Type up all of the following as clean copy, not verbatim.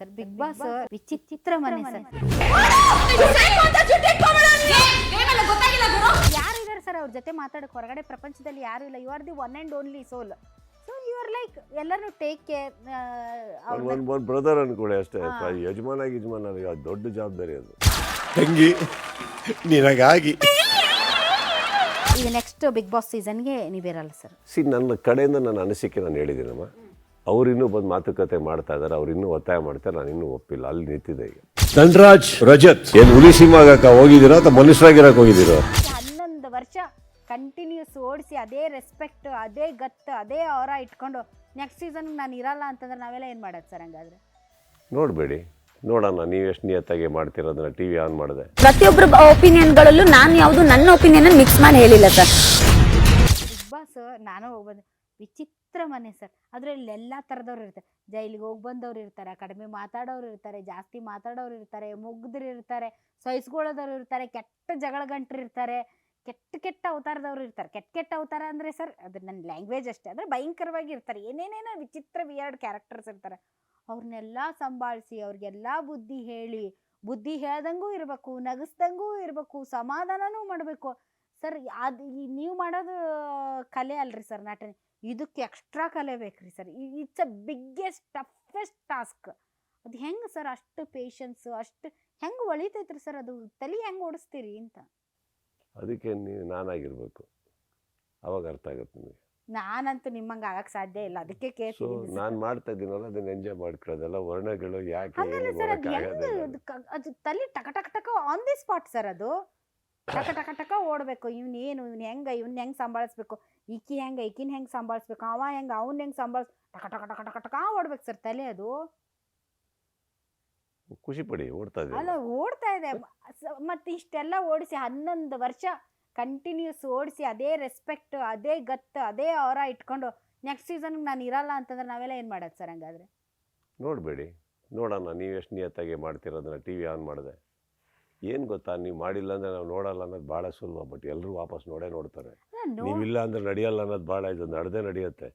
Sir big boss ವಿಚಿತ್ರ ಮನೆ sir. ಯಾರು ಇದಾರೆ ಸರ್ ಅವ್ರ ಜೊತೆ ಮಾತಾಡಕ್ ಹೊರಗಡೆ ಪ್ರಪಂಚದಲ್ಲಿ ಯಾರು ಇಲ್ಲ. You are the one and only soul. So you are like ಎಲ್ಲರೂ ಟೇಕ್ ಕೇರ್. ಒಂದು ಬ್ರದರ್ ಅನ್ಕೊಳ್ಳಿ ಅಷ್ಟೇ. ಯಜಮಾನ ದೊಡ್ಡ ಜವಾಬ್ದಾರಿ ಅದು. ತಂಗಿ ನಿನಗಾಗಿ ಈಗ ನೆಕ್ಸ್ಟ್ ಬಿಗ್ ಬಾಸ್ ಸೀಸನ್ಗೆ ನೀವಿರಲ್ಲ ಸರ್. ನನ್ನ ಕಡೆಯಿಂದ ನನ್ನ ಅನಿಸಿಕೆ ನಾನು ಹೇಳಿದ್ದೀನಮ್ಮ. ಅವ್ರು ಇನ್ನೂ ಬಂದು ಮಾತುಕತೆ ಮಾಡ್ತಾ ಇದ್ದಾರೆ, ಅವ್ರು ಇನ್ನೂ ಒತ್ತಾಯ ಮಾಡ್ತಾರೆ, ನಾನು ಇನ್ನೂ ಒಪ್ಪಿಲ್ಲ. ಅಲ್ಲಿ ನಿಂತಿದೆ ಈಗ. ಧನ್ರಾಜ್ ರಜತ್ ಏನು ಹುಲಿ ಸಿನಿಮಾಗಕ್ಕೆ ಹೋಗಿದ್ದೀರೋ ಅಥವಾ ಮನುಷ್ಯರಾಗಿರಕ್ಕೆ ಹೋಗಿದ್ದೀರೋ? 11 ವರ್ಷ ಕಂಟಿನ್ಯೂಸ್ ಓಡಿಸಿ ಅದೇ ರೆಸ್ಪೆಕ್ಟ್, ಅದೇ ಗತ್ತು, ಅದೇ ಅವರ ಇಟ್ಕೊಂಡು ನೆಕ್ಸ್ಟ್ ಸೀಸನ್ ನಾನು ಇರಲ್ಲ ಅಂತಂದ್ರೆ ನಾವೆಲ್ಲ ಏನು ಮಾಡೋದು ಸರ್? ಹಂಗಾದ್ರೆ ನೋಡಬೇಡಿ, ನೋಡೋಣ ನೀವು ಎಷ್ಟು ನಿಯತ್ತಾಗಿ ಮಾಡ್ತಿರೋದನ್ನ. ಟಿವಿ ಆನ್ ಮಾಡಿದೆ. ಪ್ರತಿಯೊಬ್ಬರ ಒಪಿನಿಯನ್ಗಳಲ್ಲೂ ನಾನು ಯಾವುದು ನನ್ನ ಒಪಿನಿಯನ್ ಮಿಕ್ಸ್ ಮಾಡಿ ಹೇಳಿಲ್ಲ ಸರ್. ಬಿಗ್ ಬಾಸ್ ನಾನು ಹೋಗ್ಬಂದು ವಿಚಿತ್ರ ಮನೆ ಸರ್. ಅದರಲ್ಲಿ ಎಲ್ಲ ಥರದವ್ರು ಇರ್ತಾರೆ. ಜೈಲಿಗೆ ಹೋಗಿ ಬಂದವ್ರು ಇರ್ತಾರೆ, ಕಡಿಮೆ ಮಾತಾಡೋರು ಇರ್ತಾರೆ, ಜಾಸ್ತಿ ಮಾತಾಡೋರು ಇರ್ತಾರೆ, ಮುಗ್ಧರು ಇರ್ತಾರೆ, ಸಹಿಸ್ಕೊಳ್ಳೋದವ್ರು ಇರ್ತಾರೆ, ಕೆಟ್ಟ ಜಗಳ ಗಂಟ್ರು ಇರ್ತಾರೆ, ಕೆಟ್ಟ ಅವತಾರದವ್ರು ಇರ್ತಾರೆ. ಕೆಟ್ಟ ಅವತಾರ ಅಂದರೆ ಸರ್ ಅದು ನನ್ನ ಲ್ಯಾಂಗ್ವೇಜ್ ಅಷ್ಟೇ. ಅಂದರೆ ಭಯಂಕರವಾಗಿ ಇರ್ತಾರೆ. ಏನೇನೇನೋ ವಿಚಿತ್ರ ವಿಯರ್ಡ್ ಕ್ಯಾರೆಕ್ಟರ್ಸ್ ಇರ್ತಾರೆ. ಅವ್ರನ್ನೆಲ್ಲ ಸಂಭಾಳಿಸಿ ಅವ್ರಿಗೆಲ್ಲ ಬುದ್ಧಿ ಹೇಳ್ದಂಗೂ ಇರಬೇಕು, ನಗಿಸ್ದಂಗೂ ಇರಬೇಕು, ಸಮಾಧಾನನೂ ಮಾಡಬೇಕು ಸರ್. ಅದು ನೀವು ಮಾಡೋದು ಕಲೆ ಅಲ್ರಿ ಸರ್, ನಟನೆ. ಇದಕ್ಕೆ ಎಕ್ಸ್ಟ್ರಾ ಕಲೆ ಬೇಕ್ರಿ sir. It's a biggest toughest task. ಅದು ಹೆಂಗೆ ಸರ್ ಅಷ್ಟು ಪೇಷನ್ಸು, ಅಷ್ಟು ಹೆಂಗೆ ಒಳಿತೈತ್ರಿ ಸರ್? ಅದು ತಲೆ ಹೆಂಗೆ ಓಡಿಸ್ತೀರಿ ಅಂತ. ಅದಕ್ಕೆ ನೀವು ನಾನಾಗಿರ್ಬೇಕು, ಅವಾಗ ಅರ್ಥ ಆಗುತ್ತೆ ನಿಮಗೆ. ನಾನಂತೂ ನಿಮ್ಮಂಗೆ ಆಗಕ್ಕೆ ಸಾಧ್ಯ ಇಲ್ಲ. ಅದಕ್ಕೆ ಸೊ ನಾನು ಮಾಡ್ತಾ ಇದ್ದೀನಲ್ಲ, ಅದನ್ನ ಎಂಜಾಯ್ ಮಾಡ್ಕೊಳ್ಳೋದೆಲ್ಲ ವರ್ಣಗಳು ಯಾಕೆ ಹಂಗಲ್ಲ ಸರ್. ಅದು ಹೆಂಗೆ ಅದು ತಲೆ ಟಕ ಆನ್ ದಿ ಸ್ಪಾಟ್ ಸರ್. ಅದು ಟಕ ಓಡಬೇಕು. ಇವನು ಹೆಂಗೆ ಸಂಭಾಳಿಸ್ಬೇಕು, ಈಕಿನ ಹೆಂಗೆ ಸಂಭಾಳಿಸ್ಬೇಕು, ಅವನ ಹೆಂಗೆ ಟಕ ಓಡ್ಬೇಕು ಸರ್ ತಲೆ. ಅದು ಖುಷಿ ಪಡಿ, ಓಡ್ತಾ ಇದೆ. ಅಲ್ಲ ಓಡ್ತಾ ಇದೆ. ಮತ್ತೆ ಇಷ್ಟೆಲ್ಲ ಓಡಿಸಿ 11 ವರ್ಷ ಕಂಟಿನ್ಯೂಸ್ ಓಡಿಸಿ ಅದೇ ರೆಸ್ಪೆಕ್ಟ್, ಅದೇ ಗತ್ತು, ಅದೇ ಅವರ ಇಟ್ಕೊಂಡು ನೆಕ್ಸ್ಟ್ ಸೀಸನ್ಗೆ ನಾನು ಇರಲ್ಲ ಅಂತಂದ್ರೆ ನಾವೆಲ್ಲ ಏನು ಮಾಡೋದು ಸರ್? ಹಂಗಾದ್ರೆ ನೋಡಬೇಡಿ, ನೋಡೋಣ ನೀವು ಎಷ್ಟು ನಿಯತ್ತಾಗಿ ಮಾಡ್ತಿರೋದನ್ನ. ಟಿವಿ ಆನ್ ಮಾಡಿದೆ. ಏನು ಗೊತ್ತಾ, ನೀವು ಮಾಡಿಲ್ಲ ಅಂದರೆ ನಾವು ನೋಡಲ್ಲ ಅನ್ನೋದು ಭಾಳ ಸುಲಭ. ಬಟ್ ಎಲ್ಲರೂ ವಾಪಸ್ ನೋಡ್ತಾರೆ. ನೀವಿಲ್ಲ ಅಂದ್ರೆ ನಡೆಯಲ್ಲ ಅನ್ನೋದು ಭಾಳ ಇದು. ನಡೆಯುತ್ತೆ.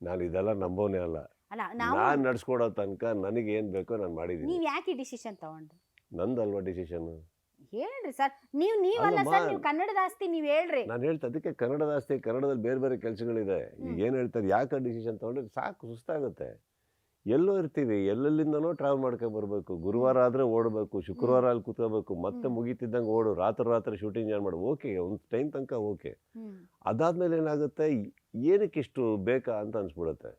ನಾನು ಇದೆಲ್ಲ ನಂಬೋನೇ ಅಲ್ಲ. ನಾನು ನಡ್ಸ್ಕೊಡೋ ತನಕ ನನಗೆ ಏನು ಬೇಕೋ ನಾನು ಮಾಡಿದ್ದೀನಿ. ನೀವು ಯಾಕೆ ಡಿಸಿಷನ್ ತಗೊಂಡ್ರಿ? ನಂದಲ್ವಾ ಡಿಸಿಷನ್? ಹೇಳ್ರಿ ಸರ್. ನೀವಲ್ಲ ಸರ್, ನೀವು ಕನ್ನಡದ ಆಸ್ತಿ, ನೀವು ಹೇಳ್ರಿ. ನಾನು ಹೇಳ್ತಾ ಅದಕ್ಕೆ ಕನ್ನಡದ ಆಸ್ತಿ. ಕನ್ನಡದಲ್ಲಿ ಬೇರೆ ಕೆಲಸಗಳಿದೆ. ಈಗ ಏನು ಹೇಳ್ತಾರೆ, ಯಾಕೆ ಡಿಸಿಷನ್ ತಗೊಂಡ್ರೆ ಸಾಕು, ಸುಸ್ತಾಗುತ್ತೆ. ಎಲ್ಲೋ ಇರ್ತೀವಿ, ಎಲ್ಲೆಲ್ಲಿಂದನೋ ಟ್ರಾವೆಲ್ ಮಾಡ್ಕೊಂಡು ಬರಬೇಕು. ಗುರುವಾರ ಆದರೆ ಓಡಬೇಕು, ಶುಕ್ರವಾರ ಅಲ್ಲಿ ಕೂತ್ಕೋಬೇಕು, ಮತ್ತೆ ಮುಗಿತಿದ್ದಂಗೆ ಓಡು, ರಾತ್ರಿ ಶೂಟಿಂಗ್ ಜಾಯ್ನ್ ಮಾಡು. ಓಕೆ, ಒಂದು ಟೈಮ್ ತನಕ ಓಕೆ. ಅದಾದ್ಮೇಲೆ ಏನಾಗುತ್ತೆ, ಏನಕ್ಕೆ ಇಷ್ಟು ಬೇಕಾ ಅಂತ ಅನ್ಸ್ಬಿಡುತ್ತೆ.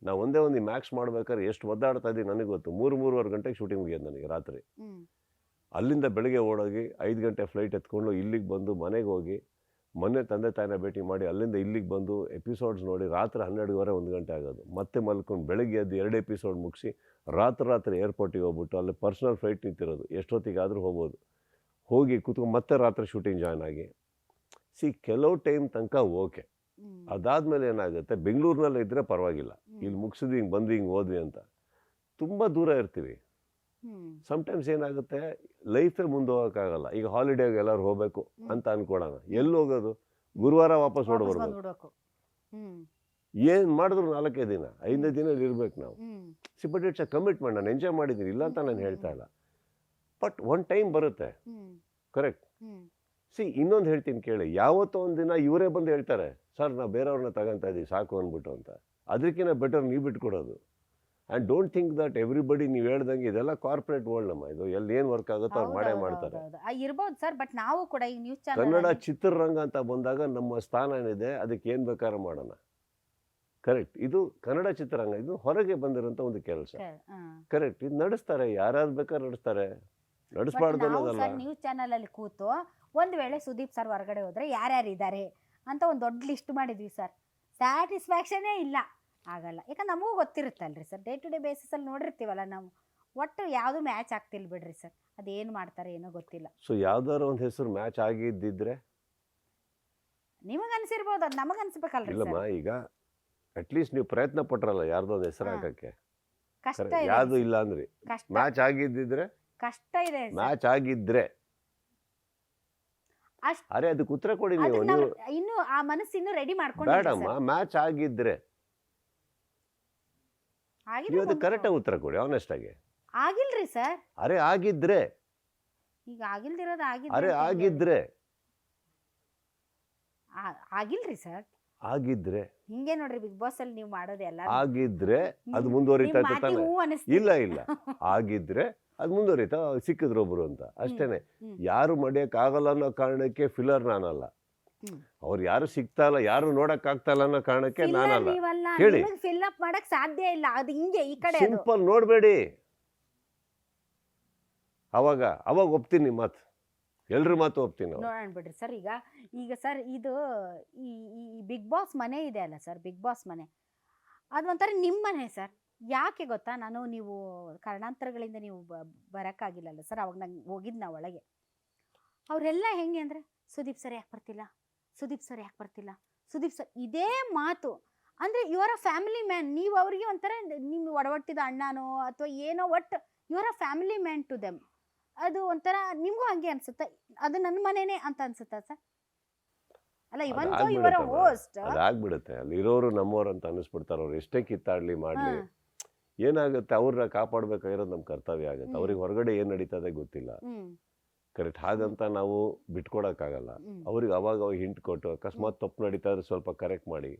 ನಾವು ಒಂದೇ ಮ್ಯಾಕ್ಸ್ ಮಾಡ್ಬೇಕಾದ್ರೆ ಎಷ್ಟು ಒದ್ದಾಡ್ತಾ ಇದ್ದೀವಿ ನನಗೆ ಗೊತ್ತು. 3-3.5 ಗಂಟೆಗೆ ಶೂಟಿಂಗ್ ಮುಗಿಯೋದು ನನಗೆ ರಾತ್ರಿ. ಅಲ್ಲಿಂದ ಬೆಳಗ್ಗೆ ಓಡೋಗಿ 5 ಗಂಟೆ ಫ್ಲೈಟ್ ಎತ್ಕೊಂಡು ಇಲ್ಲಿಗೆ ಬಂದು ಮನೆಗೆ ಹೋಗಿ ಮೊನ್ನೆ ತಂದೆ ತಾಯಿನ ಭೇಟಿ ಮಾಡಿ ಅಲ್ಲಿಂದ ಇಲ್ಲಿಗೆ ಬಂದು ಎಪಿಸೋಡ್ಸ್ ನೋಡಿ ರಾತ್ರಿ 12:30 1 ಗಂಟೆ ಆಗೋದು. ಮತ್ತೆ ಮಲ್ಕೊಂಡು ಬೆಳಗ್ಗೆ ಎದ್ದು 2 ಎಪಿಸೋಡ್ ಮುಗಿಸಿ ರಾತ್ರಿ ಏರ್ಪೋರ್ಟಿಗೆ ಹೋಗ್ಬಿಟ್ಟು ಅಲ್ಲಿ ಪರ್ಸ್ನಲ್ ಫ್ಲೈಟ್ ನಿಂತಿರೋದು. ಎಷ್ಟೊತ್ತಿಗಾದರೂ ಹೋಗ್ಬೋದು. ಹೋಗಿ ಕೂತ್ಕೊಂಡು ಮತ್ತೆ ರಾತ್ರಿ ಶೂಟಿಂಗ್ ಜಾಯ್ನ್ ಆಗಿ ಕೆಲವು ಟೈಮ್ ತನಕ ಓಕೆ. ಅದಾದಮೇಲೆ ಏನಾಗುತ್ತೆ, ಬೆಂಗಳೂರಿನಲ್ಲೇ ಇದ್ದರೆ ಪರವಾಗಿಲ್ಲ, ಇಲ್ಲಿ ಮುಗಿಸಿದ್ವಿ, ಹಿಂಗೆ ಬಂದ್ವಿ, ಹಿಂಗೆ ಹೋದ್ವಿ ಅಂತ. ತುಂಬ ದೂರ ಇರ್ತೀವಿ. ಸಮ್ಟೈಮ್ಸ್ ಏನಾಗುತ್ತೆ, ಲೈಫೇ ಮುಂದೆ ಹೋಗೋಕ್ಕಾಗಲ್ಲ. ಈಗ ಹಾಲಿಡೇಗೆ ಎಲ್ಲರೂ ಹೋಗ್ಬೇಕು ಅಂತ ಅನ್ಕೊಳ್ಳೋಣ. ಎಲ್ಲಿ ಹೋಗೋದು? ಗುರುವಾರ ವಾಪಸ್ ಹೊರಡ್ಬರ್ಬೇಕು. ಏನು ಮಾಡಿದ್ರು 4 ದಿನ 5 ದಿನ ಇರ್ಬೇಕು ನಾವು. But it's a commitment. ನಾನು ಎಂಜಾಯ್ ಮಾಡಿದ್ದೀನಿ, ಇಲ್ಲ ಅಂತ ನಾನು ಹೇಳ್ತಾ ಇಲ್ಲ. ಬಟ್ ಒಂದು ಟೈಮ್ ಬರುತ್ತೆ. ಕರೆಕ್ಟ್. ಇನ್ನೊಂದು ಹೇಳ್ತೀನಿ ಕೇಳಿ. ಯಾವತ್ತೋ ಒಂದು ದಿನ ಇವರೇ ಬಂದು ಹೇಳ್ತಾರೆ, ಸರ್ ನಾವು ಬೇರೆಯವ್ರನ್ನ ತಗೊಂತ ಇದ್ದೀವಿ ಸಾಕು ಅಂದ್ಬಿಟ್ಟು ಅಂತ. ಅದಕ್ಕಿಂತ ಬೆಟರ್ ನೀವು ಬಿಟ್ಕೊಡೋದು. And don't think that everybody ನೀವು ಹೇಳ್ದಂಗೆ ಇದೆಲ್ಲ ಕಾರ್ಪೊರೇಟ್ ವರ್ಲ್ಡ್ ನಮ್ಮ. ಇದು ಎಲ್ಲಿ ಏನು ವರ್ಕ್ ಆಗುತ್ತೋ ಅವ್ರು ಮಾಡೇ ಮಾಡ್ತಾರೆ. ಇರ್ಬೋದು ಸರ್. ಬಟ್ ನಾವು ಕೂಡ ಈ ನ್ಯೂಸ್ ಚಾನಲ್ ಕನ್ನಡ ಚಿತ್ರರಂಗ ಅಂತ ಬಂದಾಗ ನಮ್ಮ ಸ್ಥಾನ ಏನಿದೆ, ಅದಕ್ಕೆ ಏನು ಬೇಕಾದ್ರೂ ಮಾಡೋಣ. ಕರೆಕ್ಟ್. ಇದು ಕನ್ನಡ ಚಿತ್ರರಂಗ, ಇದು ಹೊರಗೆ ಬಂದಿರೋಂಥ ಒಂದು ಕೆಲಸ. ಕರೆಕ್ಟ್. ಇದು ನಡೆಸ್ತಾರೆ, ಯಾರ್ಯಾರು ಬೇಕಾದ್ರೆ ನಡೆಸಬಾರ್ದು ಅನ್ನೋದಲ್ಲ. ನ್ಯೂಸ್ ಚಾನಲ್ ಅಲ್ಲಿ ಕೂತು ಒಂದು ವೇಳೆ ಸುದೀಪ್ ಸರ್ ಹೊರಗಡೆ ಹೋದ್ರೆ ಯಾರ್ಯಾರು ಇದ್ದಾರೆ ಅಂತ ಒಂದು ದೊಡ್ಡ ಲಿಸ್ಟ್ ಮಾಡಿದ್ವಿ ಸರ್. ಸ್ಯಾಟಿಸ್ಫ್ಯಾಕ್ಷನೇ ಇಲ್ಲ, ಆಗಲ್ಲ. ಯಾಕಂದ್ರೆ ನಮಗೂ ಗೊತ್ತಿರುತ್ತಲ್ರಿ ಸರ್, ಡೇ ಟು ಡೇ ಬೇಸಿಸಲ್ಲಿ ನೋಡಿರ್ತೀವಲ್ಲ ನಾವು. ಒಟ್ಟು ಯಾವುದು ಮ್ಯಾಚ್ ಆಗ್ತಿಲ್ಲ ಬಿಡ್ರಿ ಸರ್. ಅದೇನು ಮಾಡ್ತಾರೆ ಏನೋ ಗೊತ್ತಿಲ್ಲ. ಸೊ ಯಾವ್ದಾದ್ರು ಒಂದು ಹೆಸರು ಮ್ಯಾಚ್ ಆಗಿದ್ದಿದ್ರೆ ನಿಮಗೆ ಅನ್ಸಿರ್ಬೋದು, ಅದು ನಮಗೆ ಅನ್ಸ್ಬೇಕಲ್ರಿ. ಇಲ್ಲಮ್ಮ, ಈಗ ಅಟ್ಲೀಸ್ಟ್ ನೀವು ಪ್ರಯತ್ನ ಪಟ್ರಲ್ಲ ಯಾರ್ದೋ ಒಂದು ಹೆಸರು ಹಾಕಕ್ಕೆ. ಕಷ್ಟ ಯಾವುದು ಇಲ್ಲ ಅಂದ್ರಿ. ಮ್ಯಾಚ್ ಆಗಿದ್ದಿದ್ರೆ ಕಷ್ಟ ಇದೆ. ಮ್ಯಾಚ್ ಆಗಿದ್ರೆ ಅರೆ ಅದಕ್ಕೆ ಉತ್ತರ ಕೊಡಿ ನೀವು. ಇನ್ನು ಆ ಮನಸ್ಸು ಇನ್ನು ರೆಡಿ ಮಾಡ್ಕೊಂಡು ಬೇಡಮ್ಮ, ಮ್ಯಾಚ್ ಆಗಿದ್ರೆ ನೀವು ಅದಕ್ಕೆ ಕರೆಕ್ಟಾಗಿ ಉತ್ತರ ಕೊಡಿ, ಆನೆಸ್ಟ್ ಆಗಿ. ಆಗಿಲ್ರಿ ಸರ್, ಅರೆ ಆಗಿದ್ರೆ ಈಗ ಆಗಿಲ್ದಿರೋದು ಅರೆ ಆಗಿದ್ರೆ ಆಗಿಲ್ರಿ ಸರ್. ಆಗಿದ್ರೆ ಹಿಂಗೆ ನೋಡ್ರಿ ಬಿಗ್ ಬಾಸ್ ಅಲ್ಲಿ ನೀವು ಮಾಡೋದು ಎಲ್ಲ ಆಗಿದ್ರೆ ಅದು ಮುಂದುವರಿತಾ ಇತ್ತು ತಾನೆ. ಇಲ್ಲ ಆಗಿದ್ರೆ ಅದು ಮುಂದುವರಿತಾ ಸಿಕ್ಕಿದ್ರು ಒಬ್ರು ಅಂತ ಅಷ್ಟೇನೆ. ಯಾರು ಆಗಲ್ಲ ಅನ್ನೋ ಕಾರಣಕ್ಕೆ ಫಿಲ್ಲರ್ ನಾನಲ್ಲ. ಅವ್ರು ಯಾರು ಸಿಗ್ತಾ ಇಲ್ಲ, ಯಾರು ನೋಡಕ್ ಆಗ್ತಾ ಇಲ್ಲ ಅನ್ನೋ ಕಾರಣಕ್ಕೆ ನಾನಲ್ಲ. ಹೇಳಿ, ಫಿಲ್ ಅಪ್ ಮಾಡಕ್ ಸಾಧ್ಯ ಇಲ್ಲ, ಅದು ಹಿಂಗೆ ಈ ಕಡೆ ಸಿಂಪಲ್ ನೋಡ್ಬೇಡಿ. ಅವಾಗ ಒಪ್ತೀನಿ ಮಾತು, ಎಲ್ರ ಮಾತು ಒಪ್ತೀನಿ. ನೋಡೋಣ ಬಿಡ್ರಿ ಸರ್. ಈಗ ಸರ್ ಇದು ಈ ಬಿಗ್ ಬಾಸ್ ಮನೆ ಇದೆ ಅಲ್ಲ ಸರ್, ಬಿಗ್ ಬಾಸ್ ಮನೆ ಅದು ಒಂಥರ ನಿಮ್ಮ ಮನೆ ಸರ್. ಯಾಕೆ ಗೊತ್ತಾ, ನೀವು ಕಾರಣಾಂತರಗಳಿಂದ ನೀವು ಬರೋಕ್ಕಾಗಿಲ್ಲಲ್ಲ ಸರ್. ಅವಾಗ ನಂಗೆ ಹೋಗಿದ್ದು ನಾವು ಒಳಗೆ, ಅವರೆಲ್ಲ ಹೆಂಗೆ ಅಂದರೆ ಸುದೀಪ್ ಸರ್ ಯಾಕೆ ಬರ್ತಿಲ್ಲ, ಸುದೀಪ್ ಸರ್ ಯಾಕೆ ಬರ್ತಿಲ್ಲ, ಸುದೀಪ್ ಸರ್ ಇದೇ ಮಾತು. ಅಂದರೆ ಯುವರ್ ಅ ಫ್ಯಾಮಿಲಿ ಮ್ಯಾನ್. ನೀವು ಅವರಿಗೆ ಒಂಥರ ನಿಮ್ಮ ಒಡವಟ್ಟಿದ ಅಣ್ಣನೋ ಅಥವಾ ಏನೋ, ಒಟ್ಟು your a family man to them. ಅದು ಒಂಥರ ನಿಮಗೂ ಹಂಗೆ ಅನ್ಸುತ್ತೆ, ಅದು ನನ್ನ ಮನೆನೇ ಅಂತ ಅನ್ಸುತ್ತಾ ಸರ್? ಅಲ್ಲ, ಇವನ್ ಇವರ ಹೋಸ್ಟ್ ಅದಾಗ್ಬಿಡುತ್ತೆ. ಅಲ್ಲಿ ಇರೋರು ನಮ್ಮವ್ರು ಅಂತ ಅನಿಸ್ಬಿಡ್ತಾರ. ಅವ್ರು ಎಷ್ಟೇ ಕಿತ್ತಾಡ್ಲಿ ಮಾಡ್ಲಿ, ಏನಾಗುತ್ತೆ, ಅವ್ರನ್ನ ಕಾಪಾಡ್ಬೇಕಾಗಿರೋದು ನಮ್ ಕರ್ತವ್ಯ ಆಗುತ್ತೆ. ಅವ್ರಿಗೆ ಹೊರಗಡೆ ಏನ್ ನಡೀತದೆ ಗೊತ್ತಿಲ್ಲ, ಕರೆಕ್ಟ್. ಹಾಗಂತ ನಾವು ಬಿಟ್ಕೊಡಕ್ಕಾಗಲ್ಲ. ಅವ್ರಿಗೆ ಅವಾಗ ಹಿಂಟ್ ಕೊಟ್ಟು ಅಕಸ್ಮಾತ್ ತಪ್ಪು ನಡೀತಾ ಇದ್ರೆ ಸ್ವಲ್ಪ ಕರೆಕ್ಟ್ ಮಾಡಿ.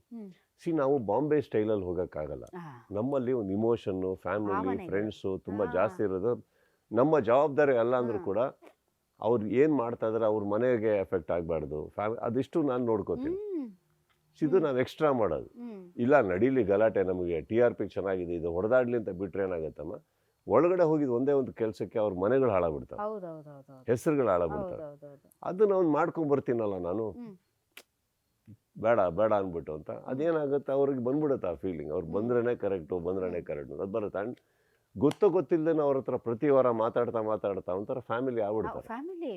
ನಾವು ಬಾಂಬೆ ಸ್ಟೈಲಲ್ಲಿ ಹೋಗಕ್ಕಾಗಲ್ಲ. ನಮ್ಮಲ್ಲಿ ಒಂದು ಇಮೋಷನ್, ಫ್ಯಾಮಿಲಿ, ಫ್ರೆಂಡ್ಸು ತುಂಬಾ ಜಾಸ್ತಿ ಇರೋದು. ನಮ್ಮ ಜವಾಬ್ದಾರಿ ಅಲ್ಲ ಅಂದ್ರೂ ಕೂಡ ಅವ್ರು ಏನ್ ಮಾಡ್ತಾ ಇದಾರೆ ಅವ್ರ ಮನೆಗೆ ಎಫೆಕ್ಟ್ ಆಗ್ಬಾರ್ದು, ಅದಿಷ್ಟು ನಾನು ನೋಡ್ಕೋತೀನಿ. ಇದು ನಾವು ಎಕ್ಸ್ಟ್ರಾ ಮಾಡೋದು ಇಲ್ಲ. ನಡೀಲಿ ಗಲಾಟೆ, ನಮಗೆ TRP ಚೆನ್ನಾಗಿದೆ, ಇದು ಹೊಡೆದಾಡ್ಲಿ ಅಂತ ಬಿಟ್ರೆ ಏನಾಗತ್ತಮ್ಮ, ಒಳಗಡೆ ಹೋಗಿದ್ ಒಂದೇ ಒಂದು ಕೆಲಸಕ್ಕೆ ಅವ್ರ ಮನೆಗಳು ಹಾಳಾಗ್ಬಿಡ್ತಾವೆ, ಹೆಸರುಗಳು ಹಾಳಾಗ್ಬಿಡ್ತಾವೆ. ಅದನ್ನ ಅವ್ನು ಮಾಡ್ಕೊಂಡ್ ಬರ್ತೀನಲ್ಲ ನಾನು, ಬೇಡ ಬೇಡ ಅನ್ಬಿಟ್ಟು ಅಂತ. ಅದೇನಾಗುತ್ತೆ, ಅವ್ರಿಗೆ ಬಂದ್ಬಿಡುತ್ತೆ ಆ ಫೀಲಿಂಗ್. ಅವ್ರು ಬಂದ್ರೇನೆ ಕರೆಕ್ಟು, ಬಂದ್ರೇನೆ ಕರೆಕ್ಟ್ ಅದು ಬರುತ್ತೆ. ಅಂಡ್ ಗೊತ್ತಿಲ್ಲದೇನೆ ಅವ್ರ ಹತ್ರ ಪ್ರತಿ ವಾರ ಮಾತಾಡ್ತಾ ಒಂಥರ ಫ್ಯಾಮಿಲಿ ಆಗ್ಬಿಡ್ತಾರೆ.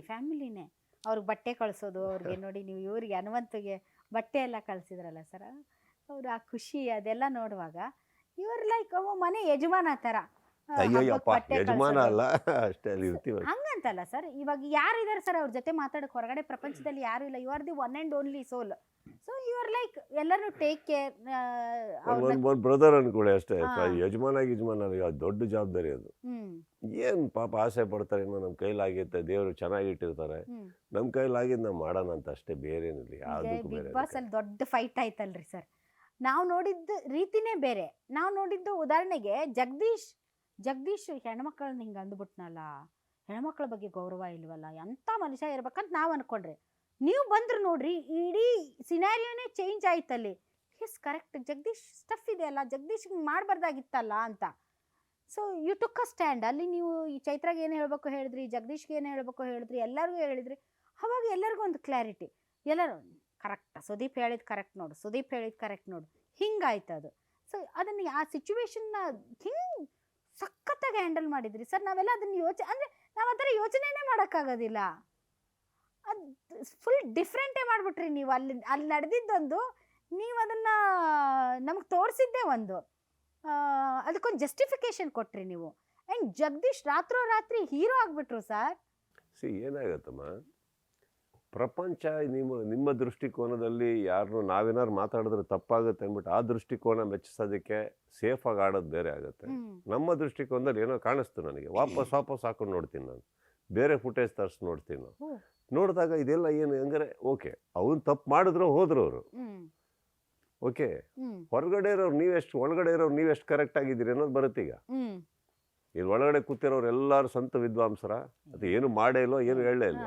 ಫ್ಯಾಮಿಲಿನೇ. ಅವ್ರಿಗೆ ಬಟ್ಟೆ ಕಳ್ಸೋದು, ಅವ್ರಿಗೆ ನೋಡಿ ನೀವು ಇವ್ರಿಗೆ ಹನುಮಂತಿಗೆ ಬಟ್ಟೆ ಎಲ್ಲ ಕಳ್ಸಿದ್ರಲ್ಲ ಸರ್, ಅವ್ರು ಆ ಖುಷಿ ಅದೆಲ್ಲ ನೋಡುವಾಗ ಇವ್ರ ಲೈಕ್ ಮನೆ ಯಜಮಾನ ತರ. ಅಯ್ಯಪ್ಪ, ಯಜಮಾನ ಅಲ್ಲ ಅಷ್ಟೇ, ಅಲ್ಲಿ ಇರ್ತೀವಿ ಹಂಗಂತಲ್ಲ ಸರ್. ಇವಾಗ ಯಾರಿದ್ದಾರೆ ಸರ್ ಅವ್ರ ಜೊತೆ ಮಾತಾಡಕ್? ಹೊರಗಡೆ ಪ್ರಪಂಚದಲ್ಲಿ ಯಾರು ಇಲ್ಲ. You are the one and only soul. So you are like ಎಲ್ಲರೂ ಟೇಕ್ ಕೇರ್. ಒಂದು ಬ್ರದರ್ ಅನ್ಕೊಳ್ಳಿ ಅಷ್ಟೇ. ಯಜಮಾನ ದೊಡ್ಡ ಜವಾಬ್ದಾರಿ ಅದು. ಏನ್ ಪಾಪ ಆಸೆ ಪಡ್ತಾರೆ, ಏನೋ ನಮ್ ಕೈಲಾಗಿತ್ತೆ, ದೇವ್ರು ಚೆನ್ನಾಗಿಟ್ಟಿರ್ತಾರೆ, ನಮ್ ಕೈಲಾಗಿದ್ ನಾವ್ ಮಾಡೋಣ ಅಂತ ಅಷ್ಟೇ, ಬೇರೆ ಏನಿಲ್ಲ. ಯಾವ್ದಕ್ಕೂ ಬೇರೆ. ಬಿಗ್ ಬಾಸ್ ಅಲ್ಲಿ ದೊಡ್ಡ ಫೈಟ್ ಆಯ್ತಲ್ರಿ ಸರ್. ನಾವು ನೋಡಿದ್ದ ರೀತಿನೇ ಬೇರೆ. ನಾವು ನೋಡಿದ್ದು ಉದಾಹರಣೆಗೆ ಜಗದೀಶ್ ಹೆಣ್ಮಕ್ಳನ್ನ ಹಿಂಗೆ ಅಂದ್ಬಿಟ್ನಲ್ಲ, ಹೆಣ್ಮಕ್ಳ ಬಗ್ಗೆ ಗೌರವ ಇಲ್ವಲ್ಲ, ಎಂಥ ಮನುಷ್ಯ ಇರ್ಬೇಕಂತ ನಾವು ಅನ್ಕೊಂಡ್ರಿ. ನೀವು ಬಂದ್ರು ನೋಡ್ರಿ, ಇಡೀ ಸಿನಾರಿಯೋನೇ ಚೇಂಜ್ ಆಯ್ತಲ್ಲಿ. ಎಸ್ ಕರೆಕ್ಟ್, ಜಗದೀಶ್ ಸ್ಟಫ್ ಇದೆ ಅಲ್ಲ, ಜಗದೀಶ್ ಹಿಂಗೆ ಮಾಡಬಾರ್ದಾಗಿತ್ತಲ್ಲ ಅಂತ. So you took a stand. ಅಲ್ಲಿ ನೀವು ಈ ಚೈತ್ರಾಗ ಏನು ಹೇಳ್ಬೇಕು ಹೇಳಿದ್ರಿ, ಜಗದೀಶ್ಗೆ ಏನು ಹೇಳ್ಬೇಕು ಹೇಳಿದ್ರಿ, ಎಲ್ಲರಿಗೂ ಹೇಳಿದ್ರಿ. ಅವಾಗ ಎಲ್ಲರಿಗೂ ಒಂದು ಕ್ಲಾರಿಟಿ, ಎಲ್ಲರೂ ಕರೆಕ್ಟ್, ಸುದೀಪ್ ಹೇಳಿದ್ ಕರೆಕ್ಟ್ ನೋಡು, ಸುದೀಪ್ ಹೇಳಿದ್ ಕರೆಕ್ಟ್ ನೋಡು, ಹಿಂಗಾಯ್ತು ಅದು. ಸೊ ಅದನ್ನು ಆ ಸಿಚುವೇಶನ್ನ ಹಿಂಗೆ ಸಖತ್ತಾಗಿ ಹ್ಯಾಂಡಲ್ ಮಾಡಿದ್ರಿ ಸರ್. ನಾವೆಲ್ಲ ಅದನ್ನ ಅಂದರೆ ನಾವು ಆ ಥರ ಯೋಚನೆನೇ ಮಾಡೋಕ್ಕಾಗೋದಿಲ್ಲ. ಅದು ಫುಲ್ ಡಿಫ್ರೆಂಟೇ ಮಾಡಿಬಿಟ್ರಿ ನೀವು. ಅಲ್ಲಿ ನಡೆದಿದ್ದೊಂದು, ನೀವು ಅದನ್ನು ನಮಗೆ ತೋರಿಸಿದ್ದೇ ಒಂದು, ಅದಕ್ಕೊಂದು ಜಸ್ಟಿಫಿಕೇಶನ್ ಕೊಟ್ರಿ ನೀವು. ಆ್ಯಂಡ್ ಜಗದೀಶ್ ರಾತ್ರಿ ಹೀರೋ ಆಗಿಬಿಟ್ರು ಸರ್. ಏನಾಗತ್ತಮ್ಮ, ಪ್ರಪಂಚ ನಿಮ್ಮ ದೃಷ್ಟಿಕೋನದಲ್ಲಿ ಯಾರನ್ನು ನಾವೇನಾದ್ರು ಮಾತಾಡಿದ್ರೆ ತಪ್ಪಾಗುತ್ತೆ ಅಂದ್ಬಿಟ್ಟು ಆ ದೃಷ್ಟಿಕೋನ ಮೆಚ್ಚಿಸೋದಕ್ಕೆ ಸೇಫಾಗಿ ಆಡೋದು ಬೇರೆ ಆಗುತ್ತೆ. ನಮ್ಮ ದೃಷ್ಟಿಕೋನದಲ್ಲಿ ಏನೋ ಕಾಣಿಸ್ತು ನನಗೆ, ವಾಪಸ್ ಹಾಕೊಂಡು ನೋಡ್ತೀನಿ ನಾನು, ಬೇರೆ ಫುಟೇಜ್ ತರಿಸಿ ನೋಡ್ತೀನಿ ನಾವು. ನೋಡಿದಾಗ ಇದೆಲ್ಲ ಏನು ಹಂಗಾರೆ ಓಕೆ, ಅವ್ನು ತಪ್ಪು ಮಾಡಿದ್ರು ಹೋದ್ರು ಅವರು ಓಕೆ, ಹೊರಗಡೆ ಇರೋರು ನೀವೆಷ್ಟು, ಒಳಗಡೆ ಇರೋರು ನೀವೆಷ್ಟು ಕರೆಕ್ಟ್ ಆಗಿದ್ದೀರಿ ಅನ್ನೋದು ಬರುತ್ತೆ. ಈಗ ಇಲ್ಲಿ ಒಳಗಡೆ ಕೂತಿರೋರು ಎಲ್ಲರೂ ಸ್ವಂತ ವಿದ್ವಾಂಸರ, ಅದು ಏನು ಮಾಡೇ ಇಲ್ಲೋ, ಏನು ಹೇಳೇ ಇಲ್ಲ.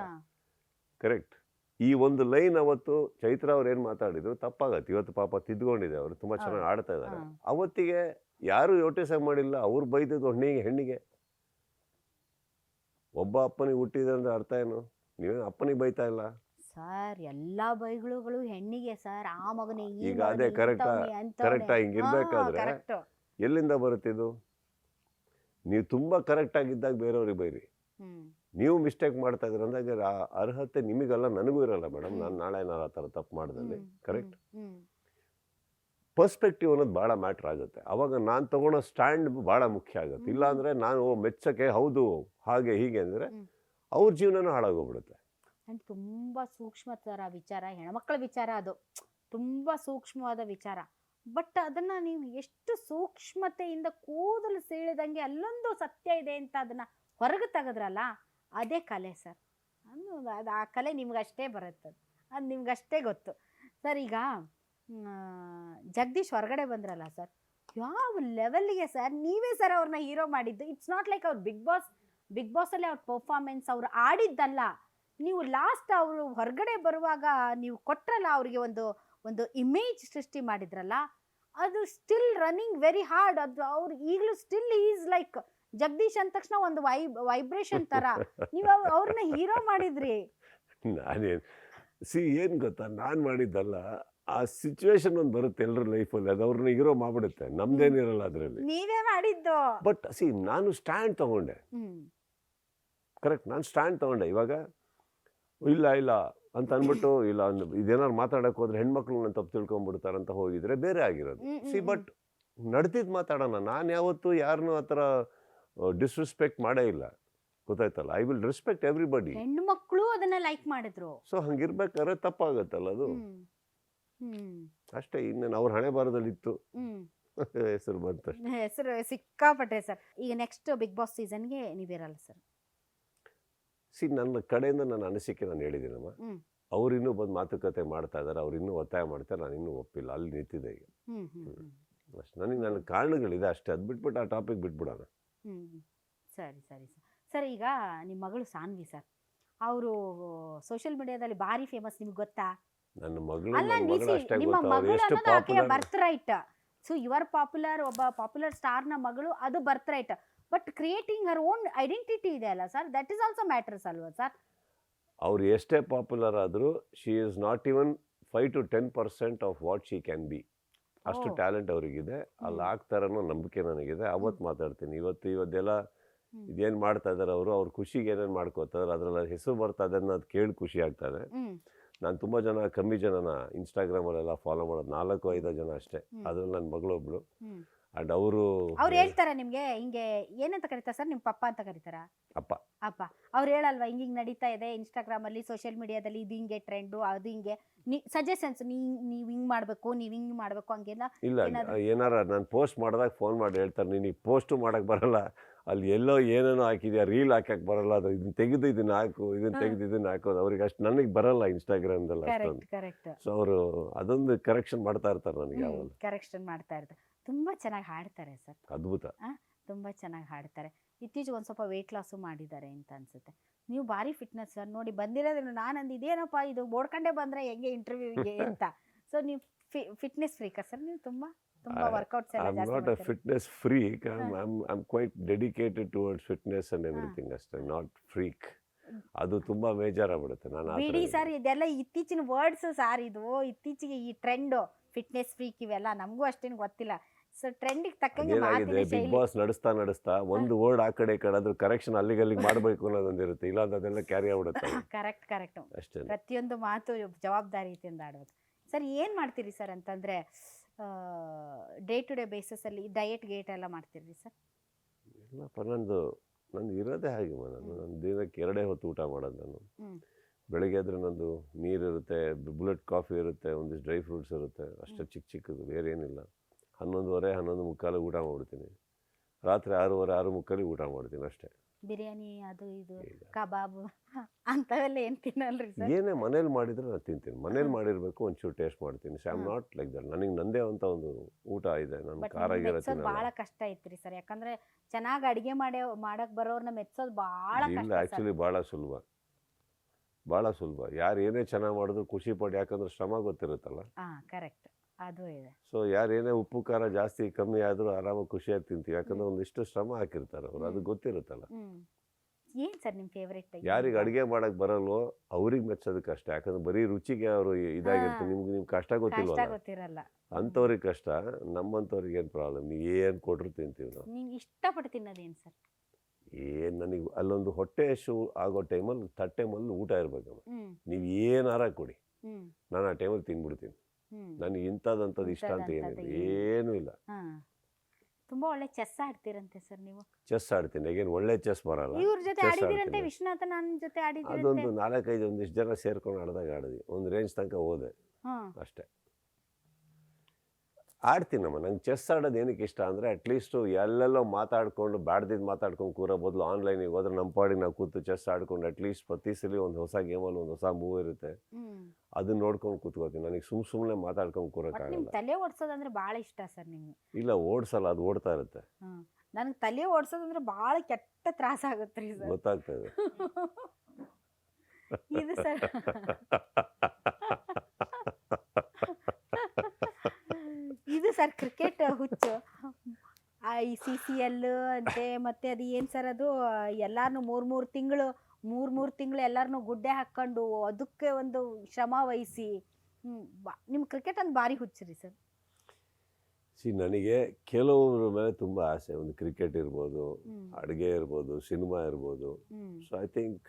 ಕರೆಕ್ಟ್. ಈ ಒಂದು ಲೈನ್ ಅವತ್ತು ಚೈತ್ರ ಅವ್ರು ಏನು ಮಾತಾಡಿದ್ರು ತಪ್ಪಾಗತ್ತೆ. ಇವತ್ತು ಪಾಪ ತಿದ್ಕೊಂಡಿದೆ, ಅವರು ತುಂಬಾ ಚೆನ್ನಾಗಿ ಆಡ್ತಾ ಇದ್ದಾರೆ. ಅವತ್ತಿಗೆ ಯಾರು ಯೋಟಿಸ ಮಾಡಿಲ್ಲ, ಅವ್ರು ಬೈದಿದ್ದು ಹೆಣ್ಣಿಗೆ. ಒಬ್ಬ ಅಪ್ಪನಿಗೆ ಹುಟ್ಟಿದೆ ಅಂದ್ರೆ ಅರ್ಥ ಏನು? ನೀವೇನು ಅಪ್ಪನಿಗೆ ಬೈತಾ ಇಲ್ಲ ಸರ್. ಎಲ್ಲಾ ಬೈಗಳು ಹೆಣ್ಣಿಗೆ ಸರ್. ಆ ಮಗನಿಗೆ ಈಗ ಅದೇ ಕರೆಕ್ಟಾ ಹಿಂಗಿರ್ಬೇಕಾದ್ರೆ ಎಲ್ಲಿಂದ ಬರುತ್ತಿದ್ದು? ನೀವು ತುಂಬಾ ಕರೆಕ್ಟ್ ಆಗಿದ್ದಾಗ ಬೇರೆಯವ್ರಿಗೆ ಬೈರಿ, ನೀವು ಮಿಸ್ಟೇಕ್ ಮಾಡ್ತಾ ಇದ್ರಿ ಅಂದಾಗ ಅರ್ಹತೆ ನಿಮಗಲ್ಲ, ನನಗೂ ಇರಲ್ಲ ಮೇಡಮ್. ನಾನು ನಾಳೆ ಆ ಥರ ತಪ್ಪು ಮಾಡ್ದಲ್ಲಿ. ಕರೆಕ್ಟ್. ಪರ್ಸ್ಪೆಕ್ಟಿವ್ ಅನ್ನೋದು ಭಾಳ ಮ್ಯಾಟ್ರ್ ಆಗುತ್ತೆ. ಅವಾಗ ನಾನು ತಗೊಳ್ಳೋ ಸ್ಟ್ಯಾಂಡ್ ಭಾಳ ಮುಖ್ಯ ಆಗುತ್ತೆ. ಇಲ್ಲಾಂದರೆ ನಾನು ಮೆಚ್ಚಕ್ಕೆ ಹೌದು ಹಾಗೆ ಹೀಗೆ ಅಂದರೆ ಅವ್ರ ಜೀವನನೂ ಹಾಳಾಗೋಗ್ಬಿಡುತ್ತೆ. ಆ್ಯಂಡ್ ತುಂಬ ಸೂಕ್ಷ್ಮ ಥರ ವಿಚಾರ, ಹೆಣ್ಮಕ್ಳ ವಿಚಾರ, ಅದು ತುಂಬ ಸೂಕ್ಷ್ಮವಾದ ವಿಚಾರ. ಬಟ್ ಅದನ್ನ ನೀವು ಎಷ್ಟು ಸೂಕ್ಷ್ಮತೆಯಿಂದ ಕೂದಲು ಸೀಳಿದಂಗೆ ಅಲ್ಲೊಂದು ಸತ್ಯ ಇದೆ ಅಂತ ಅದನ್ನ ಹೊರಗೆ ತೆಗೆದ್ರಲ್ಲ, ಅದೇ ಕಲೆ ಸರ್. ಅದು ಆ ಕಲೆ ನಿಮ್ಗಷ್ಟೇ ಬರುತ್ತೆ, ಅದು ನಿಮ್ಗಷ್ಟೇ ಗೊತ್ತು ಸರ್. ಈಗ ಜಗದೀಶ್ ಹೊರಗಡೆ ಬಂದ್ರಲ್ಲ ಸರ್, ಯಾವ ಲೆವೆಲ್ಗೆ ಸರ್ ನೀವೇ ಸರ್ ಅವ್ರನ್ನ ಹೀರೋ ಮಾಡಿದ್ದು. ಇಟ್ಸ್ ನಾಟ್ ಲೈಕ್ ಅವ್ರು ಬಿಗ್ ಬಾಸಲ್ಲಿ ಅವ್ರ ಪರ್ಫಾರ್ಮೆನ್ಸ್ ಅವ್ರು ಆಡಿದ್ದಲ್ಲ, ನೀವು ಲಾಸ್ಟ್ ಅವರು ಹೊರಗಡೆ ಬರುವಾಗ ನೀವು ಕೊಟ್ರಲ್ಲ ಅವ್ರಿಗೆ ಒಂದು ಇಮೇಜ್ ಸೃಷ್ಟಿ ಮಾಡಿದ್ರಲ್ಲ, ಅದು ಸ್ಟಿಲ್ ರನ್ನಿಂಗ್ ವೆರಿ ಹಾರ್ಡ್. ಅದು ಅವ್ರು ಈಗಲೂ ಸ್ಟಿಲ್ ಈಸ್ ಲೈಕ್ ಜಗದೀಶ್ ಅಂದ ತಕ್ಷಣ ಒಂದು ವೈಬ್ರೇಷನ್ ತರ ನೀವು ಅವ್ರನ್ನ ಹೀರೋ ಮಾಡಿದ್ರಿ. ನಾನೇನು ಏನು ಗೊತ್ತಾ, ನಾನು ಮಾಡಿದ್ದಲ್ಲ, ಆ ಸಿಚುವೇಶನ್ ಒಂದು ಬರುತ್ತೆ ಎಲ್ಲರ ಲೈಫಲ್ಲಿ, ಅದು ಅವ್ರನ್ನ ಹೀರೋ ಮಾಡ್ಬಿಡುತ್ತೆ, ನಮ್ದೇನಿರಲ್ಲ ಅದರಲ್ಲಿ. ನೀವೇ ಮಾಡಿದ್ದು. ಬಟ್ ನಾನು ಸ್ಟ್ಯಾಂಡ್ ತಗೊಂಡೆ, ಕರೆಕ್ಟ್, ನಾನು ಸ್ಟ್ಯಾಂಡ್ ತಗೊಂಡೆ. ಇವಾಗ ಇಲ್ಲ ಅಂತ ಅಂದ್ಬಿಟ್ಟು ಇಲ್ಲ ಇದೇನಾದ್ರು ಮಾತಾಡಕ್ಕೆ ಹೋದ್ರೆ ಹೆಣ್ಮಕ್ಳು ನಾನು ತಪ್ಪು ತಿಳ್ಕೊಂಡ್ಬಿಡ್ತಾರಂತ ಹೋಗಿದ್ರೆ ಬೇರೆ ಆಗಿರೋದು. ಬಟ್ ನಡ್ತಿದ್ದು ಮಾತಾಡೋಣ. ನಾನು ಯಾವತ್ತೂ ಯಾರನ್ನೂ ಆ ಥರ ಡಿಸ್ರೆಸ್ಪೆಕ್ಟ್ ಮಾಡೇ ಇಲ್ಲ, ಗೊತ್ತಾಯ್ತಲ್ಲ. I will respect everybody. ಹೆಣ್ಮಕ್ಳು ಅದನ್ನ ಲೈಕ್ ಮಾಡಿದ್ರು. ಸೊ ಹಂಗಿರ್ಬೇಕಾದ್ರೆ ತಪ್ಪಾಗತ್ತಲ್ಲ ಅದು, ಅಷ್ಟೇ. ಇನ್ನೇನು ಅವ್ರ ಹಣೆ ಬಾರದಲ್ಲಿ ಇತ್ತು, ಹೆಸರು ಬಂತು, ಹೆಸರು ಸಿಕ್ಕಾಪಟ್ಟೆ ಸರ್. ಈಗ ನೆಕ್ಸ್ಟ್ ಬಿಗ್ ಬಾಸ್ ಸೀಸನ್ಗೆ ನೀವಿರಲ್ಲ ಸರ್? ನನ್ನ ಕಡೆಯಿಂದ ನನ್ನ ಅನಿಸಿಕೆ ನಾನು ಹೇಳಿದ್ದೀನಮ್ಮ. ಅವ್ರು ಇನ್ನೂ ಬಂದು ಮಾತುಕತೆ ಮಾಡ್ತಾ ಇದ್ದಾರೆ, ಅವ್ರು ಇನ್ನೂ ಒತ್ತಾಯ ಮಾಡ್ತಾರೆ, ನಾನು ಇನ್ನೂ ಒಪ್ಪಿಲ್ಲ, ಅಲ್ಲಿ ನಿಂತಿದೆ ಈಗ ಅಷ್ಟೇ. ನನ್ನ ಕಾರಣಗಳಿದೆ ಅಷ್ಟೇ, ಅದು ಬಿಟ್ಬಿಟ್ಟು ಆ ಟಾಪಿಕ್ ಬಿಟ್ಬಿಡೋಣ. ಸರಿ ಸರಿ ಸರ್. ಸರ್ ಈಗ ನಿಮ್ಮ ಮಗಳು ಸಾನ್ವಿ ಸರ್, ಅವರು ಸೋಷಿಯಲ್ ಮೀಡಿಯಾದಲ್ಲಿ ಭಾರಿ ಫೇಮಸ್, ನಿಮ್ಗೆ ಗೊತ್ತಾ? ನನ್ನ ಮಗಳು ಅಷ್ಟೇ ನಿಮ್ಮ ಗೊತ್ತಾ, ಮಗಳು ಎಷ್ಟು ಅನ್ನೋದು ಆಕೆಯ popular. Birth right. So your popular, ಒಬ್ಬ ಪಾಪ್ಯುಲರ್ ಸ್ಟಾರ್ನ ಮಗಳು, ಅದು birth right. But creating Har own identity ಇದೆ ಅಲ್ಲ sir, that is also matters ಅಲ್ವಾ ಸರ್? ಅವ್ರು ಎಷ್ಟೇ ಪಾಪ್ಯುಲರ್ ಆದರೂ she is not even 5 to 10% of what she can be. ಅಷ್ಟು ಟ್ಯಾಲೆಂಟ್ ಅವ್ರಿಗಿದೆ, ಅಲ್ಲಿ ಆಗ್ತಾರೋ ನಂಬಿಕೆ ನನಗಿದೆ. ಅವತ್ತು ಮಾತಾಡ್ತೀನಿ. ಇವತ್ತೆಲ್ಲ ಇದೇನು ಮಾಡ್ತಾ ಇದ್ದಾರೆ ಅವ್ರ ಖುಷಿಗೆ ಏನೇನು ಮಾಡ್ಕೋತಾರೆ, ಅದರಲ್ಲಿ ಹೆಸರು ಬರ್ತಾ ಇದೆ ಅನ್ನೋದು ಕೇಳಿ ಖುಷಿ ಆಗ್ತದೆ. ನಾನು ತುಂಬ ಕಮ್ಮಿ ಜನನ ಇನ್ಸ್ಟಾಗ್ರಾಮಲ್ಲೆಲ್ಲ ಫಾಲೋ ಮಾಡೋದು, 4-5 ಜನ ಅಷ್ಟೇ. ಅದ್ರಲ್ಲಿ ನನ್ನ ಮಗಳೊಬ್ಳು. ಅಂಡ್ ಅವ್ರು ಹೇಳ್ತಾರ ನಿಮ್ಗೆ ಹಿಂಗೆ ಏನಂತ ಕರೀತಾರ ಸರ್? ನಿಮ್ ಪಪ್ಪ ಅಂತ ಕರೀತಾರ? ಅಪ್ಪ ಅವ್ರು ಹೇಳಲ್ವಾ ಹಿಂಗ್ ನಡೀತಾ ಇದೆ ಇನ್ಸ್ಟಾಗ್ರಾಮ್ ಅಲ್ಲಿ, ಸೋಷಿಯಲ್ ಮೀಡಿಯಾದಲ್ಲಿ, ಇದು ಹಿಂಗೆ ಟ್ರೆಂಡು, ಅದು ಹಿಂಗೆ ಸಜೆಷನ್ಸ್, ನೀವ್ ಹಿಂಗ್ ಮಾಡ್ಬೇಕು, ನೀವ್ ಹಿಂಗ್ ಮಾಡ್ಬೇಕು ಹಂಗೆಲ್ಲ? ಇಲ್ಲ, ಏನಾರ ನಾನು ಪೋಸ್ಟ್ ಮಾಡಿದಾಗ ಫೋನ್ ಮಾಡಿ ಹೇಳ್ತಾರೆ, ನೀನು ಪೋಸ್ಟು ಮಾಡಕ್ ಬರಲ್ಲ, ಅಲ್ಲಿ ಎಲ್ಲೋ ಏನೇನೋ ಹಾಕಿದ್ಯಾ, ರೀಲ್ ಹಾಕಕ್ ಬರಲ್ಲ, ಅದು ಇದನ್ನ ತೆಗೆದು ಇದನ್ನ ಹಾಕು, ಇದನ್ನ ತೆಗೆದು ಇದನ್ನ ಹಾಕೋದು, ಅವ್ರಿಗೆ ಅಷ್ಟು ನನಗೆ ಬರಲ್ಲ ಇನ್ಸ್ಟಾಗ್ರಾಮ್ದಲ್ಲ ಅಷ್ಟೊಂದು. ಸೊ ಅವರು ಅದೊಂದು ಕರೆಕ್ಷನ್ ಮಾಡ್ತಾ ಇರ್ತಾರೆ ನನಗೆ, ಯಾವಾಗ ಕರೆಕ್ಷನ್ ಮಾಡ್ತಾ ಇರ್ತಾರೆ. ತುಂಬಾ ಚೆನ್ನಾಗಿ ಹಾಡ್ತಾರೆ ಸರ್, ಅದ್ಭುತ, ತುಂಬಾ ಚೆನ್ನಾಗಿ ಹಾಡ್ತಾರೆ. ಇತ್ತೀಚೆಗೆ ಒಂದು ಸ್ವಲ್ಪ ವೆಯ್ಟ್ ಲಾಸು ಮಾಡಿದ್ದಾರೆ ಅಂತ ಅನ್ಸುತ್ತೆ. ನೀವು ಭಾರಿ ಫಿಟ್ನೆಸ್ ಸರ್, ನೋಡಿ ಬಂದಿರೋದ್ರಿಂದ ನಾನು ಅಂದು ಇದೇನಪ್ಪ ಇದು ಓಡ್ಕೊಂಡೇ ಬಂದ್ರೆ ಹೆಂಗೆ ಇಂಟರ್ವ್ಯೂಗೆ ಅಂತ. ಸೊ ನೀವು ಫಿಟ್ನೆಸ್ ಫ್ರೀಕಾ ಸರ್? ನೀವು ತುಂಬಾ ವರ್ಕೌಟ್ಸ್ ಎಲ್ಲ ಜಾಸ್ತಿ ಮಾಡ್ತೀರಾ? I'm not a fitness freak. I'm quite dedicated towards fitness and everything ಅಷ್ಟೇ, ನಾಟ್ ಫ್ರೀಕ್. ಅದು ತುಂಬಾ ಮೇಜರ್ ಆಗ್ಬಿಡುತ್ತೆ. ನಾನು ಬಿಡಿ ಸರ್, ಇದೆಲ್ಲ ಇತ್ತೀಚಿನ ವರ್ಡ್ಸ್ ಸರ್, ಇದು ಇತ್ತೀಚೆಗೆ ಈ ಟ್ರೆಂಡ್ ಫಿಟ್ನೆಸ್ ಫ್ರೀಕ್ ಇವೆಲ್ಲ ನಮಗೂ ಅಷ್ಟೇನು ಗೊತ್ತಿಲ್ಲ. ಸೊ ಟ್ರೆಂಡಿಗೆ ತಕ್ಕಂಗೆ ಏನಾಗಿದೆ, ಬಿಗ್ ಬಾಸ್ ನಡೆಸ್ತಾ ಒಂದು ವರ್ಡ್ ಆ ಕಡೆ ಅದ್ರ ಕರೆಕ್ಷನ್ ಅಲ್ಲಿಗೆ ಮಾಡಬೇಕು ಅನ್ನೋದೊಂದಿರುತ್ತೆ, ಇಲ್ಲ ಅದೆಲ್ಲ ಕ್ಯಾರಿ ಆಗ್ಬಿಡುತ್ತೆ. ಕರೆಕ್ಟ್ ಅಷ್ಟೇ. ಪ್ರತಿಯೊಂದು ಮಾತು ಜವಾಬ್ದಾರಿಯಿಂದ ಆಡ್ಬೇಕು ಸರ್. ಏನ್ ಮಾಡ್ತೀರಿ ಸರ್ ಅಂತಂದ್ರೆ ಡೇ ಟು ಡೇ ಬೇಸಿಸ್ ಅಲ್ಲಿ ಡಯಟ್ ಗೇಟ್ ಎಲ್ಲ ಮಾಡ್ತೀರಿ ಸರ್? ಇಲ್ಲಪ್ಪ, ನಂದು ಇರೋದೇ ಹಾಗೆ. ನಾನು ದಿನಕ್ಕೆ 2 ಹೊತ್ತು ಊಟ ಮಾಡೋದು. ನಾನು ಬೆಳಗ್ಗೆ ಆದ್ರೆ ನಂದು ನೀರಿರುತ್ತೆ, ಬುಲೆಟ್ ಕಾಫಿ ಇರುತ್ತೆ, ಒಂದಿಷ್ಟು ಡ್ರೈ ಫ್ರೂಟ್ಸ್ ಇರುತ್ತೆ, ಅಷ್ಟೇ ಚಿಕ್ಕದು, ಬೇರೆ ಏನಿಲ್ಲ. 11:30, 11:45 ಊಟ ಮಾಡ್ತೀನಿ. ರಾತ್ರಿ 6:30, 6:30 ಊಟ ಮಾಡ್ತೀನಿ ಅಷ್ಟೇ. ಬಿರಿಯಾನಿ ಅದು ಇದು ಕಬಾಬ್ ಅಂತವೆಲ್ಲ ಏನು ತಿನ್ನಲ್ರಿ ಸರ್? ಏನೇ ಮನೇಲಿ ಮಾಡಿದ್ರೆ ನಾನು ತಿಂತೀನಿ. ಮನೇಲಿ ಮಾಡಿರ್ಬೇಕು, ಒಂಚೂರು ಟೇಸ್ಟ್ ಮಾಡ್ತೀನಿ. I am not like that. ನನಗೆ ನಂದೇ ಅಂತ ಒಂದು ಊಟ ಇದೆ, ನಾನು ಖಾರ ಗೀರ ತಿನ್ನಲ್ಲ. ಭಾಳ ಕಷ್ಟ ಐತ್ರಿ ಸರ್, ಯಾಕಂದ್ರೆ ಚೆನ್ನಾಗಿ ಅಡಿಗೆ ಮಾಡಕ್ ಬರೋರ್ನ ಮೆಚ್ಚೋದು ಭಾಳ ಕಷ್ಟ. ಇಲ್ಲ, ಆ್ಯಕ್ಚುಲಿ ಭಾಳ ಸುಲಭ. ಯಾರು ಏನೇ ಚೆನ್ನಾಗಿ ಮಾಡಿದ್ರು ಖುಷಿ ಪಟ್ಟು, ಯಾಕಂದ್ರೆ ಶ್ರಮ ಗೊತ್ತಿರುತ್ತಲ್ಲ. ಕರೆಕ್ಟ್, ಅದು ಇದೆ. ಸೊ ಯಾರು ಏನೇ ಉಪ್ಪು ಖಾರ ಜಾಸ್ತಿ ಕಮ್ಮಿ ಆದರೂ ಆರಾಮಾಗಿ ಖುಷಿಯಾಗಿ ತಿಂತೀವಿ, ಯಾಕಂದ್ರೆ ಒಂದಿಷ್ಟು ಶ್ರಮ ಹಾಕಿರ್ತಾರೆ ಅವರು, ಅದು ಗೊತ್ತಿರುತ್ತಲ್ಲ. ಏನ್ ಸರ್ ನಿಮ್ ಫೇವರೇಟ್? ಯಾರಿಗೆ ಅಡುಗೆ ಮಾಡಕ್ ಬರಲ್ವೋ ಅವ್ರಿಗೆ ಮೆಚ್ಚೋದಕ್ಕೆ ಕಷ್ಟ, ಯಾಕಂದ್ರೆ ಬರೀ ರುಚಿಗೆ ಅವರು ಇದಾಗಿರ್ತಾರೆ. ನಿಮ್ ಕಷ್ಟ ಗೊತ್ತಿಲ್ಲ, ಅಂಥವ್ರಿಗೆ ಕಷ್ಟ. ನಮ್ಮಂಥವ್ರಿಗೆ ಏನು ಪ್ರಾಬ್ಲಮ್, ನೀವು ಏನು ಕೊಟ್ರು ತಿಂತೀವಿ ನಾವು. ನೀವು ಇಷ್ಟಪಟ್ಟು ತಿನ್ನೋದೇನು ಸರ್? ನನಗೆ ಅಲ್ಲೊಂದು ಹೊಟ್ಟೆ ಹಸು ಆಗೋ ಟೈಮಲ್ಲಿ ಟೈಮಲ್ಲಿ ಊಟ ಇರ್ಬೇಕಮ್ಮ. ನೀವು ಏನಾರ ಕೊಡಿ, ನಾನು ಆ ಟೈಮಲ್ಲಿ ತಿನ್ಬಿಡ್ತೀನಿ. ನನಗೆ ಇಂಥದ್ದು ಇಷ್ಟ ಅಂತ ಏನಿಲ್ಲ, ಏನೂ ಇಲ್ಲ. ತುಂಬಾ ಒಳ್ಳೆ ಚೆಸ್ ಆಡ್ತೀರಂತೆ ಸರ್ ನೀವು? ಚೆಸ್ ಆಡ್ತೀನಿ. ಈಗೇನು ಒಳ್ಳೆ ಚೆಸ್ ಬರಲ್ಲ. ಇವ್ರ ಜೊತೆ ಆಡಿದಿರಂತೆ, ವಿಶ್ವನಾಥ ನನ್ನ ಜೊತೆ ಆಡಿದಿರಂತೆ. ಅದೊಂದು 4-5 ಒಂದಿಷ್ಟು ಜನ ಸೇರ್ಕೊಂಡು ಆಡಿದಾಗ ಆಡಿದ್ವಿ, ಒಂದು ರೇಂಜ್ ತನಕ ಹೋದೆ ಅಷ್ಟೇ. ಆಡ್ತೀನಮ್ಮ. ನಂಗೆ ಚೆಸ್ ಆಡೋದು ಏನಕ್ಕೆ ಇಷ್ಟ ಅಂದರೆ ಅಟ್ಲೀಸ್ಟು ಎಲ್ಲೆಲ್ಲೋ ಮಾತಾಡ್ಕೊಂಡು ಬ್ಯಾಡ್ದಿದ್ದು ಮಾತಾಡ್ಕೊಂಡು ಕೂರೋ ಬದಲು ಆನ್ಲೈನಿಗೆ ಹೋದ್ರೆ ನಮ್ಮ ಪಾಡಿಗೆ ನಾವು ಕೂತು ಚೆಸ್ ಆಡ್ಕೊಂಡು ಅಟ್ಲೀಸ್ಟ್ ಪ್ರತಿ ಸಲ ಒಂದು ಹೊಸ ಗೇಮಲ್ಲಿ ಒಂದು ಹೊಸ ಮೂವ್ ಇರುತ್ತೆ, ಅದನ್ನ ನೋಡ್ಕೊಂಡು ಕೂತ್ಕೋತೀನಿ. ನನಗೆ ಸುಮ್ಮನೆ ಮಾತಾಡ್ಕೊಂಡು ಬಟ್ ಕೂರೋಕ್ಕಾಗಲ್ಲ. ನಿಮ್ಗೆ ತಲೆ ಓಡಿಸೋದಂದ್ರೆ ಭಾಳ ಇಷ್ಟ ಸರ್ ನಿಮ್ಗೆ. ಇಲ್ಲ, ಓಡಿಸಲ್ಲ, ಅದು ಓಡ್ತಾ ಇರುತ್ತೆ. ನನಗೆ ತಲೆ ಓಡಿಸೋದಂದ್ರೆ ಭಾಳ ಕೆಟ್ಟ ತ್ರಾಸ ಆಗುತ್ತೆ ರೀ ಸರ್. ಗೊತ್ತಾಗ್ತಾ ಇದೆ. ಇದು ಸರ್ ಇದು ಸರ್ ಕ್ರಿಕೆಟ್ ಹುಚ್ಚು. ICCL ಅಂತೆ, ಮತ್ತೆ ಅದು ಏನು ಸರ್ ಅದು ಎಲ್ಲಾರನ್ನೂ ಮೂರು ತಿಂಗಳು ಎಲ್ಲಾರನ್ನೂ ಗುಡ್ಡೆ ಹಾಕ್ಕೊಂಡು ಅದಕ್ಕೆ ಒಂದು ಶ್ರಮ ವಹಿಸಿ ನಿಮ್ಮ ಕ್ರಿಕೆಟ್ ಒಂದು ಭಾರಿ ಹುಚ್ಚು ರೀ ಸರ್. ನನಗೆ ಕೆಲವ್ರ ಮೇಲೆ ತುಂಬ ಆಸೆ. ಒಂದು ಕ್ರಿಕೆಟ್ ಇರ್ಬೋದು, ಅಡುಗೆ ಇರ್ಬೋದು, ಸಿನಿಮಾ ಇರ್ಬೋದು. So I think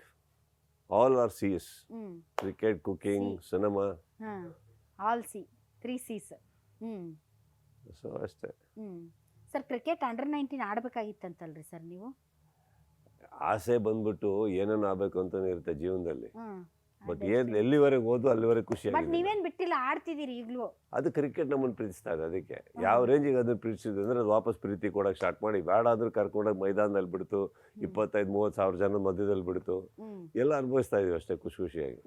all are C's: cricket, cooking, cinema. All C 3 C's. ಸೊ ಅಷ್ಟೇ. ಸರ್ ಕ್ರಿಕೆಟ್ ಅಂಡರ್-19 ಆಡ್ಬೇಕಾಗಿತ್ತಂತಲ್ರಿ ಸರ್ ನೀವು? ಆಸೆ ಬಂದ್ಬಿಟ್ಟು ಏನೇನು ಆಗ್ಬೇಕು ಅಂತಾನೆ ಇರುತ್ತೆ ಜೀವನದಲ್ಲಿ. ಬಟ್ ಎಲ್ಲಿವರೆಗೆ ಹೋದು ಅಲ್ಲಿವರೆಗೆ ಬಟ್ ಖುಷಿಯಾಗಿದೆ. ನೀವೇನು ಬಿಟ್ಟಿಲ್ಲ, ಆಡ್ತಿದ್ದೀರಿ ಈಗಲೂ. ಅದು ಕ್ರಿಕೆಟ್ ನಮ್ಮನ್ನು ಪ್ರೀತಿಸ್ತಾ ಇದೆ. ಅದಕ್ಕೆ ಯಾವ ರೇಂಜಿಗೆ ಅದನ್ನ ಪ್ರೀತಿಸಿದೆ ಅಂದರೆ ಅದು ವಾಪಸ್ ಪ್ರೀತಿ ಕೊಡೋಕೆ ಸ್ಟಾರ್ಟ್ ಮಾಡಿ, ಬೇಡ ಆದ್ರೂ ಕರ್ಕೊಂಡೋಗಿ ಮೈದಾನದಲ್ಲಿ ಬಿಡ್ತು, 25-30 ಸಾವಿರ ಜನ ಮಧ್ಯದಲ್ಲಿ ಬಿಡ್ತು, ಎಲ್ಲ ಅನುಭವಿಸ್ತಾ ಇದೀವಿ ಅಷ್ಟೇ ಖುಷಿಯಾಗಿ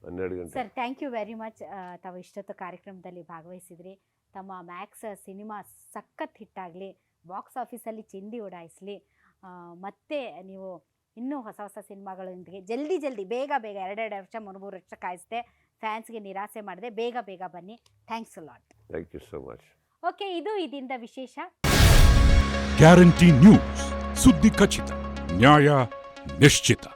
12 ಗಂಟೆ. Sir thank you very much. ತಾವು ಇಷ್ಟೊತ್ತು ಕಾರ್ಯಕ್ರಮದಲ್ಲಿ ಭಾಗವಹಿಸಿದ್ರಿ. ತಮ್ಮ ಮ್ಯಾಕ್ಸ್ ಸಿನಿಮಾ ಸಖತ್ ಹಿಟ್ಟಾಗಲಿ, ಬಾಕ್ಸ್ ಆಫೀಸಲ್ಲಿ ಚಿಂದಿ ಉಡಾಯಿಸಲಿ, ಮತ್ತೆ ನೀವು ಇನ್ನೂ ಹೊಸ ಸಿನಿಮಾಗಳೊಂದಿಗೆ ಜಲ್ದಿ ಬೇಗ 2 ವರ್ಷ 3 ವರ್ಷ ಕಾಯಿಸ್ದೆ, ಫ್ಯಾನ್ಸ್ಗೆ ನಿರಾಸೆ ಮಾಡಿದೆ, ಬೇಗ ಬನ್ನಿ. Thanks a lot. Thank you so much. Okay, ಇದು ಇದರಿಂದ ವಿಶೇಷ. ಗ್ಯಾರಂಟಿ ನ್ಯೂಸ್, ಸುದ್ದಿ ಖಚಿತ, ನ್ಯಾಯ ನಿಶ್ಚಿತ.